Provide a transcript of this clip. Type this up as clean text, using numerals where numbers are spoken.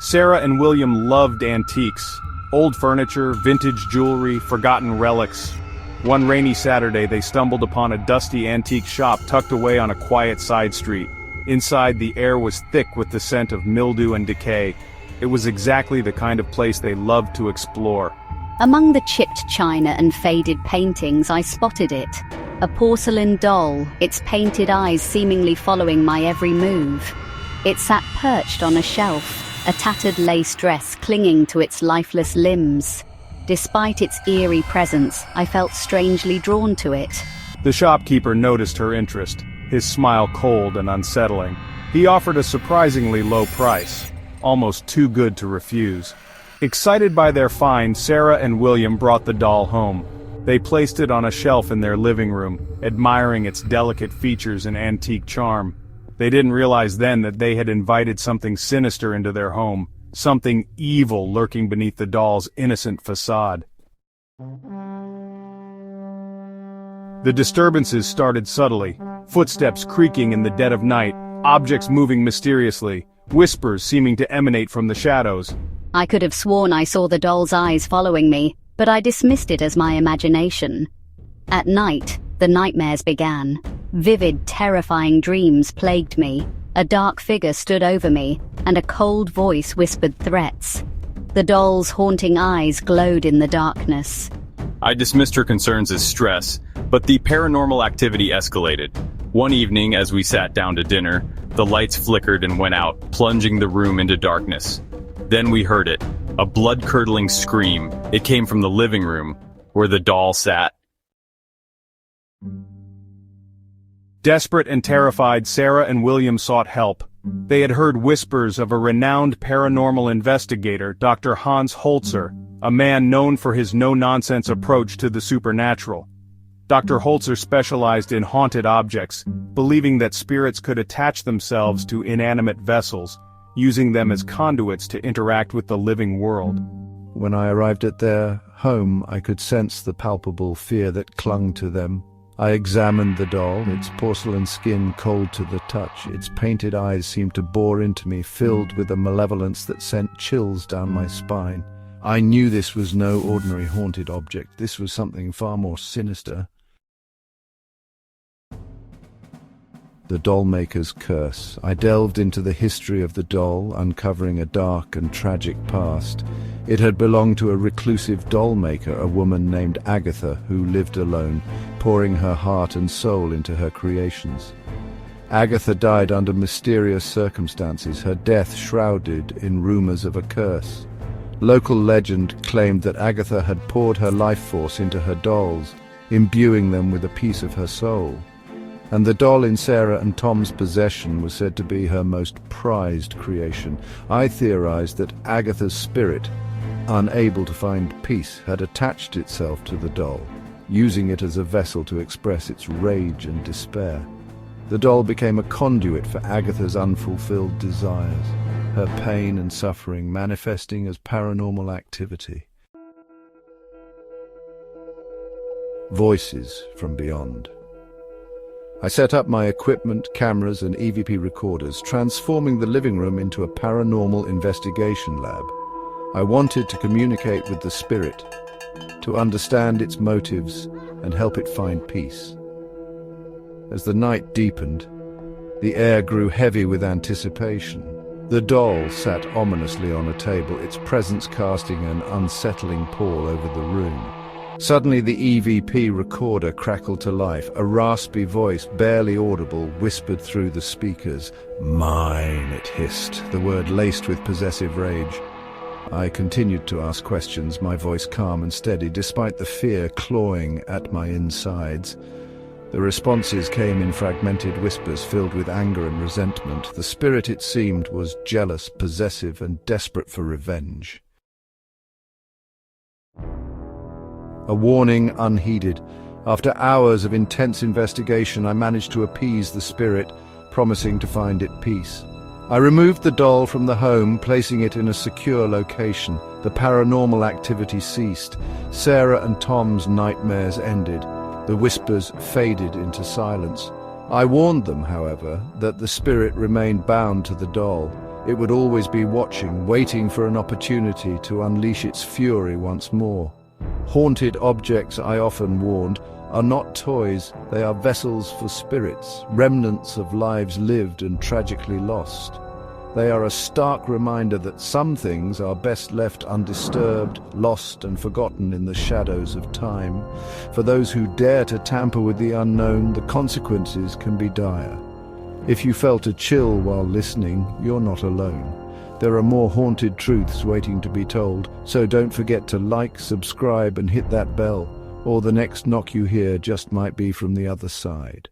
Sarah and William loved antiques, old furniture, vintage jewelry, forgotten relics. One rainy Saturday they stumbled upon a dusty antique shop tucked away on a quiet side street. Inside, the air was thick with the scent of mildew and decay. It was exactly the kind of place they loved to explore. Among the chipped china and faded paintings, I spotted it. A porcelain doll, its painted eyes seemingly following my every move. It sat perched on a shelf, a tattered lace dress clinging to its lifeless limbs. Despite its eerie presence, I felt strangely drawn to it. The shopkeeper noticed her interest, his smile cold and unsettling. He offered a surprisingly low price, almost too good to refuse. Excited by their find, Sarah and William brought the doll home. They placed it on a shelf in their living room, admiring its delicate features and antique charm. They didn't realize then that they had invited something sinister into their home, something evil lurking beneath the doll's innocent facade. The disturbances started subtly, footsteps creaking in the dead of night, objects moving mysteriously, whispers seeming to emanate from the shadows. I could have sworn I saw the doll's eyes following me, but I dismissed it as my imagination. At night, the nightmares began. Vivid, terrifying dreams plagued me. A dark figure stood over me, and a cold voice whispered threats. The doll's haunting eyes glowed in the darkness. I dismissed her concerns as stress, but the paranormal activity escalated. One evening, as we sat down to dinner, the lights flickered and went out, plunging the room into darkness. Then we heard it, a blood-curdling scream. It came from the living room, where the doll sat. Desperate and terrified, Sarah and William sought help. They had heard whispers of a renowned paranormal investigator, Dr. Hans Holzer, a man known for his no-nonsense approach to the supernatural. Dr. Holzer specialized in haunted objects, believing that spirits could attach themselves to inanimate vessels, using them as conduits to interact with the living world. When I arrived at their home, I could sense the palpable fear that clung to them. I examined the doll, its porcelain skin cold to the touch. Its painted eyes seemed to bore into me, filled with a malevolence that sent chills down my spine. I knew this was no ordinary haunted object. This was something far more sinister. The doll-maker's curse. I delved into the history of the doll, uncovering a dark and tragic past. It had belonged to a reclusive doll-maker, a woman named Agatha, who lived alone, pouring her heart and soul into her creations. Agatha died under mysterious circumstances, her death shrouded in rumors of a curse. Local legend claimed that Agatha had poured her life force into her dolls, imbuing them with a piece of her soul. And the doll in Sarah and Tom's possession was said to be her most prized creation. I theorized that Agatha's spirit, unable to find peace, had attached itself to the doll, using it as a vessel to express its rage and despair. The doll became a conduit for Agatha's unfulfilled desires, her pain and suffering manifesting as paranormal activity. Voices from beyond. I set up my equipment, cameras and EVP recorders, transforming the living room into a paranormal investigation lab. I wanted to communicate with the spirit, to understand its motives and help it find peace. As the night deepened, the air grew heavy with anticipation. The doll sat ominously on a table, its presence casting an unsettling pall over the room. Suddenly the EVP recorder crackled to life. A raspy voice, barely audible, whispered through the speakers. "Mine," it hissed, the word laced with possessive rage. I continued to ask questions, my voice calm and steady, despite the fear clawing at my insides. The responses came in fragmented whispers filled with anger and resentment. The spirit, it seemed, was jealous, possessive, and desperate for revenge. A warning unheeded. After hours of intense investigation, I managed to appease the spirit, promising to find it peace. I removed the doll from the home, placing it in a secure location. The paranormal activity ceased. Sarah and Tom's nightmares ended. The whispers faded into silence. I warned them, however, that the spirit remained bound to the doll. It would always be watching, waiting for an opportunity to unleash its fury once more. Haunted objects, I often warned, are not toys, they are vessels for spirits, remnants of lives lived and tragically lost. They are a stark reminder that some things are best left undisturbed, lost and forgotten in the shadows of time. For those who dare to tamper with the unknown, the consequences can be dire. If you felt a chill while listening, you're not alone. There are more haunted truths waiting to be told, so don't forget to like, subscribe and hit that bell, or the next knock you hear just might be from the other side.